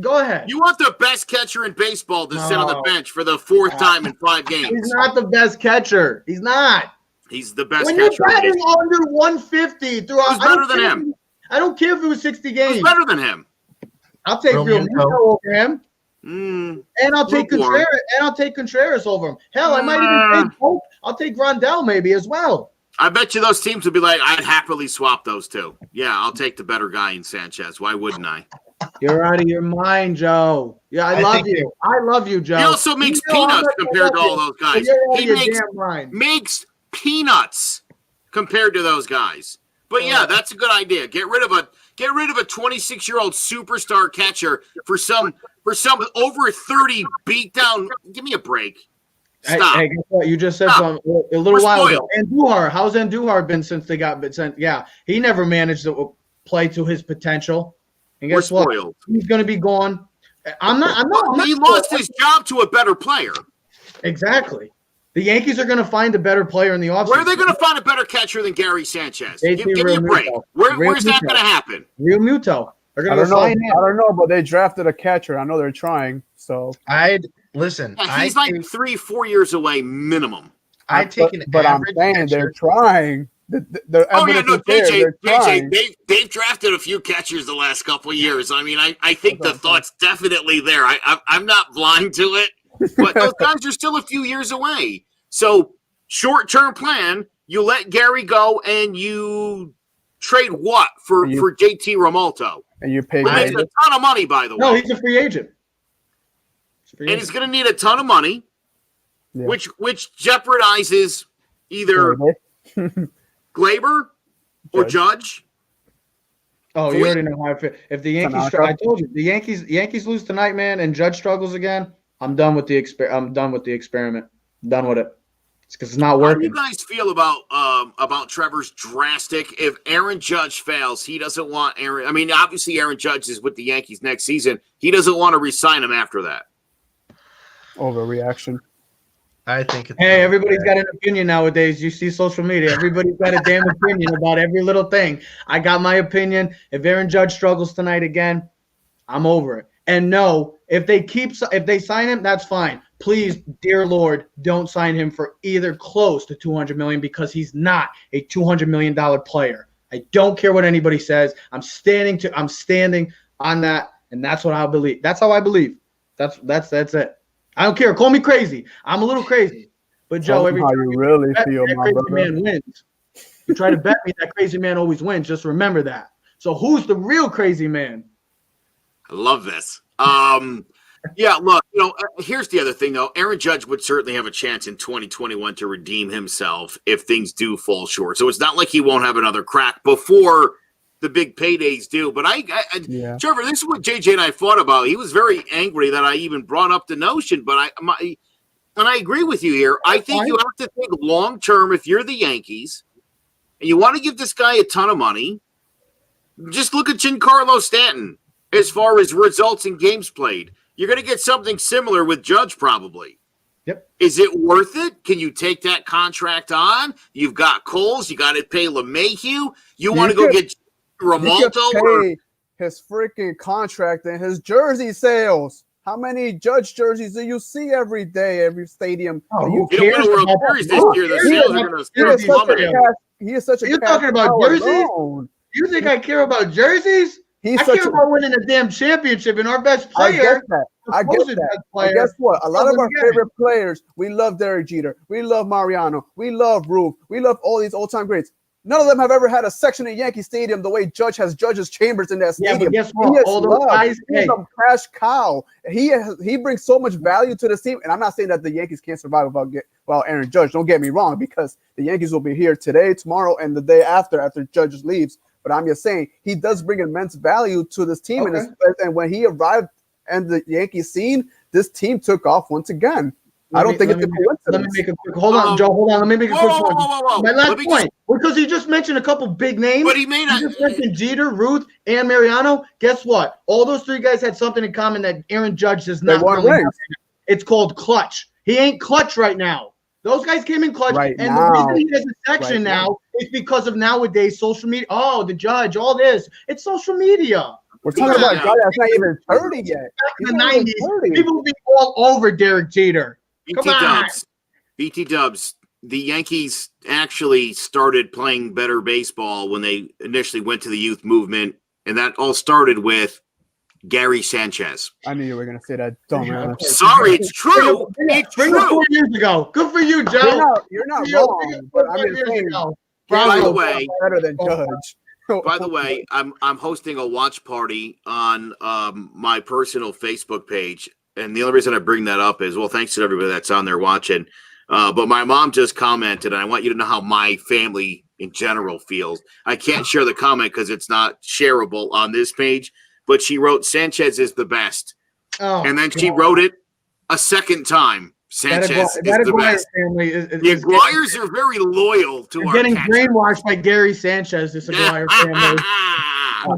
Go ahead. You want the best catcher in baseball to sit on the bench for the 4th time in 5 games. He's not the best catcher. He's not. He's the best when catcher. You're batting under 150 throughout. Who's better than him? I don't care if it was 60 games. Who's better than him? I'll take Real Muto over him. And I'll take Contreras. And I'll take Contreras over him. Hell, I might even take Pope. I'll take Grandal maybe as well. I bet you those teams would be like, I'd happily swap those two. Yeah, I'll take the better guy in Sanchez. Why wouldn't I? You're out of your mind, Joe. Yeah, I love you. I love you, Joe. He also makes peanuts compared to all those guys. He makes peanuts compared to those guys. But yeah, that's a good idea. Get rid of a 26-year-old superstar catcher for some over 30 beatdown. Give me a break. Stop. Hey, guess what? You just said something a little while ago. Andujar, how's Andujar been since they got sent? Yeah, he never managed to play to his potential. And guess what? He's going to be gone. I'm not. He lost his job to a better player. Exactly. The Yankees are going to find a better player in the offseason. Where are they going to find a better catcher than Gary Sanchez? Give me a break. Where's that going to happen? Real Muto. I don't know, but they drafted a catcher. I know they're trying. So Listen, he's like 3-4 years away minimum. But I'm saying they're trying. DJ, they've drafted a few catchers the last couple of years. I mean, I think the thought's definitely there. I'm not blind to it, but those guys are still a few years away. So short-term plan, you let Gary go and you trade what for JT Realmuto? And you pay a ton of money, by the way. No, he's a free agent. And he's going to need a ton of money, which jeopardizes either Glaber or Judge. Oh, you already know how I feel. If the Yankees, I told you, the Yankees lose tonight, man, and Judge struggles again, I'm done with the experiment. I'm done with it. It's because it's not working. How do you guys feel about Trevor's drastic? If Aaron Judge fails, he doesn't want Aaron. I mean, obviously Aaron Judge is with the Yankees next season. He doesn't want to re-sign him after that. Overreaction. I think it's everybody's got an opinion nowadays. You see social media. Everybody's got a damn opinion about every little thing. I got my opinion. If Aaron Judge struggles tonight again, I'm over it. And no, if they sign him, that's fine. Please, dear Lord, don't sign him for either close to $200 million because he's not a $200 million player. I don't care what anybody says. I'm standing on that, and that's what I believe. That's how I believe. That's it. I don't care. Call me crazy. I'm a little crazy. But Joe, every time you really feel, that crazy man wins. You try to bet me, that crazy man always wins. Just remember that. So who's the real crazy man? I love this. Yeah, look, here's the other thing, though. Aaron Judge would certainly have a chance in 2021 to redeem himself if things do fall short. So it's not like he won't have another crack before the big paydays do. But Trevor, this is what JJ and I fought about. He was very angry that I even brought up the notion, but I agree with you here. I think you have to think long term if you're the Yankees and you want to give this guy a ton of money. Just look at Giancarlo Stanton as far as results in games played. You're going to get something similar with Judge probably. Yep. Is it worth it? Can you take that contract on? You've got Coles. You got to pay LeMahieu. You want to go get Realmuto? his freaking contract and his jersey sales. How many Judge jerseys do you see every day, every stadium? Who You don't win a World Series this year. The sales are going to plummet. He is such a. You're talking about jerseys? Alone. You think I care about jerseys? I care about winning a damn championship, and our best player. I get that. And guess what? A lot of our favorite players, we love Derek Jeter, we love Mariano, we love Rube, we love all these old-time greats. None of them have ever had a section in Yankee Stadium the way Judge has Judge's chambers in that stadium. Yeah, but guess what? All those guys, he's a cash cow. He brings so much value to this team, and I'm not saying that the Yankees can't survive without Aaron Judge. Don't get me wrong, because the Yankees will be here today, tomorrow, and the day after Judge leaves. But I'm just saying he does bring immense value to this team, and when he arrived in the Yankee scene, this team took off once again. I don't think it's a coincidence. Let me make a quick. Hold on, Joe. Hold on. Let me make a quick point. My last point, because he just mentioned a couple big names. But he may not. He just mentioned Jeter, Ruth, and Mariano. Guess what? All those three guys had something in common that Aaron Judge does not. It's called clutch. He ain't clutch right now. Those guys came in clutch, the reason he has a section now is because of nowadays social media. Oh, the Judge, all this. It's social media. We're talking about a guy that's not even 30 yet. Back in the 90s, people would be all over Derek Jeter. BT Dubs. The Yankees actually started playing better baseball when they initially went to the youth movement, and that all started with Gary Sanchez. I knew you were going to say that. Sorry, it's true. It's true. 4 years ago. Good for you, Joe. You're not wrong. But I'm just saying, by the way, better than Judge. By the way, I'm hosting a watch party on my personal Facebook page. And the only reason I bring that up is, well, thanks to everybody that's on there watching. But my mom just commented, and I want you to know how my family in general feels. I can't share the comment because it's not shareable on this page, but she wrote, Sanchez is the best. And then she wrote it a second time. Sanchez is the best. The Aguirres are very loyal to our getting brainwashed by Gary Sanchez, this Aguirre family.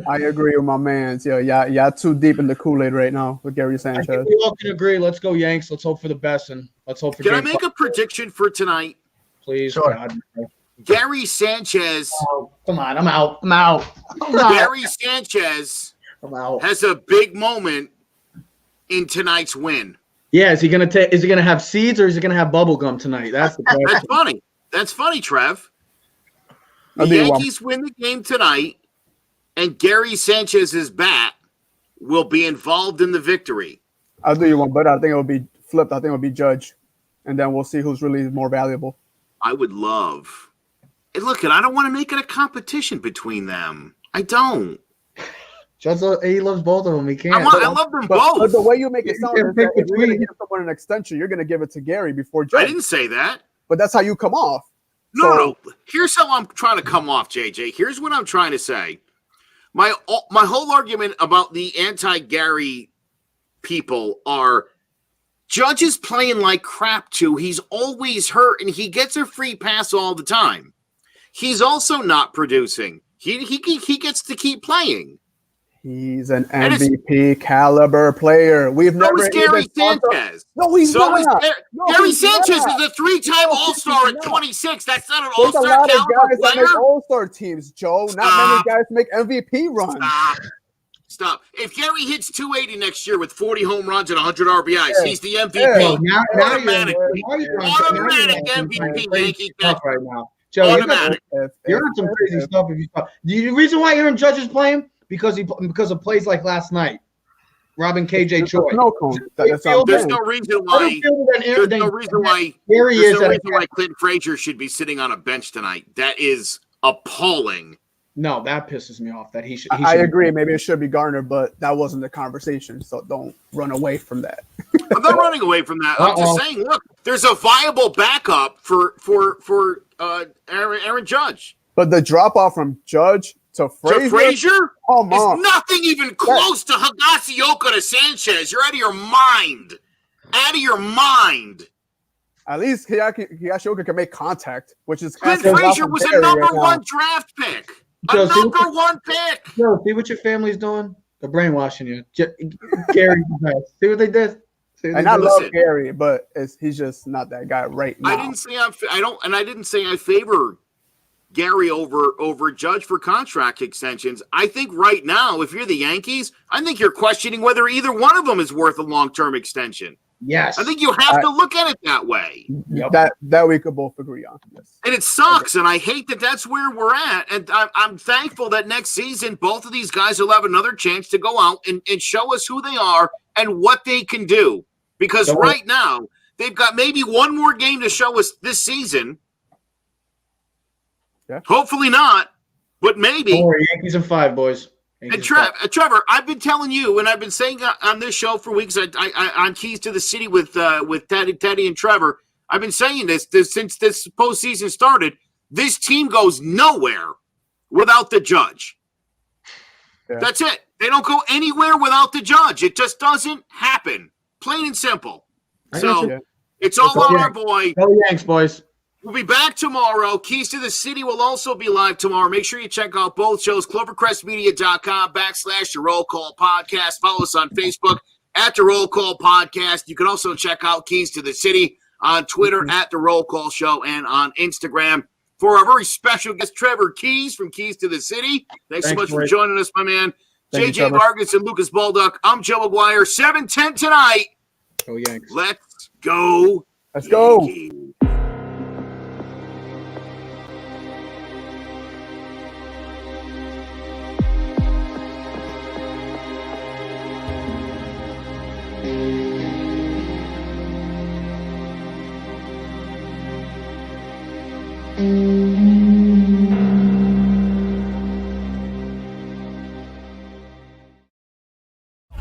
I agree with my man. Yeah, too deep in the Kool-Aid right now with Gary Sanchez. I think we all can agree. Let's go Yanks. Let's hope for the best, and let's hope for. Can I make a prediction for tonight? Please. Sure. God. Gary Sanchez. Oh, come on, I'm out. Gary Sanchez has a big moment in tonight's win. Yeah, is he gonna have seeds or is he gonna have bubble gum tonight? That's the question. That's funny, Trev. The Yankees win the game tonight, and Gary Sanchez's bat will be involved in the victory. I'll do you one, but I think it will be flipped. I think it will be Judge, and then we'll see who's really more valuable. I would love. And look, I don't want to make it a competition between them. I don't. He loves both of them. He can't. I love them both. But the way you make it sound is that if you're going to give someone an extension, you're going to give it to Gary before Judge. I didn't say that. But that's how you come off. No. Here's how I'm trying to come off, JJ. Here's what I'm trying to say. My whole argument about the anti-Gary people are Judge is playing like crap too. He's always hurt, and he gets a free pass all the time. He's also not producing. He gets to keep playing. He's an MVP caliber player. We've never. So is Gary Sanchez. No, he's not. Gary Sanchez is a three-time All-Star at 26. That's not an All-Star caliber player. There's a lot of guys that make All-Star teams, Joe. Not many guys make MVP runs. Stop. If Gary hits 280 next year with 40 home runs and 100 RBIs, he's the MVP. Automatic MVP. Yankee right now. Joe, you're on some crazy stuff. The reason why Aaron Judge is playing because of plays like last night, robbing KJ Choi. There's no reason why Clint Frazier should be sitting on a bench tonight. That is appalling. No, that pisses me off. That he should. I agree. Maybe it should be Garner, but that wasn't the conversation. So don't run away from that. I'm not running away from that. I'm just saying, look, there's a viable backup for Aaron Judge. But the drop off from Judge to Frazier is nothing even close to Higashioka to Sanchez. You're out of your mind. Out of your mind. At least Higashioka can make contact, which is Clint Frazier was a number one draft pick. Joe, number one pick. Joe, see what your family's doing? They're brainwashing you. Gary, see what they did. And I love Gary, but he's just not that guy right now. I didn't say I favor Gary over Judge for contract extensions. I think right now, if you're the Yankees, I think you're questioning whether either one of them is worth a long-term extension. Yes. I think you have to look at it that way. Yep. That we could both agree on. Yes. And it sucks, and I hate that that's where we're at. And I'm thankful that next season both of these guys will have another chance to go out and show us who they are and what they can do. Because right now, they've got maybe one more game to show us this season. Yeah. Hopefully not, but maybe. Don't worry, Yankees in 5, boys. And Trevor, I've been telling you, and I've been saying on this show for weeks, on Keys to the City with Teddy and Trevor, I've been saying this since this postseason started. This team goes nowhere without the Judge. Yeah. That's it. They don't go anywhere without the Judge. It just doesn't happen. Plain and simple. So it's all on our boy. Go Yanks, boys. We'll be back tomorrow. Keys to the City will also be live tomorrow. Make sure you check out both shows, clovercrestmedia.com/The Roll Call Podcast. Follow us on Facebook at The Roll Call Podcast. You can also check out Keys to the City on Twitter at The Roll Call Show and on Instagram. For our very special guest, Trevor Keys from Keys to the City. Thanks so much for joining us, my man. JJ Vargas and Lucas Baldock. I'm Joe McGuire. 7-10 tonight. Go Yanks. Let's go. Let's go. Yankees.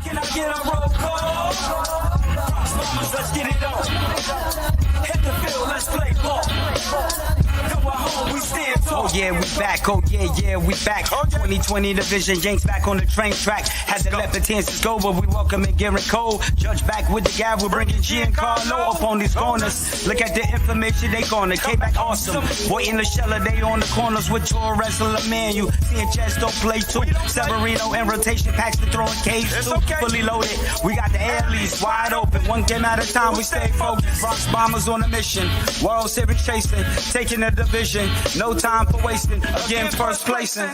Can I get a roll call? Let's get it on. Hit the field, let's play ball. Go home, we stand tall. Oh yeah, we back. Oh yeah, we back. 2020 division, Yanks back on the train track. Had to let the chances go, but we welcome it, Garrett Cole. Judge back with the gavel, bringing Giancarlo up on these corners. Look at the information they gonna K back awesome. Boy in the shell, they on the corners with your wrestler man. You seeing Chess don't play too. Severino in rotation, packs to throwing cage too. Fully loaded. We got the air leads wide open. One game at a time, we stay focused. Bronx Bombers on a mission. World Series chasing, taking the division. No time for wasting. Again, first placing.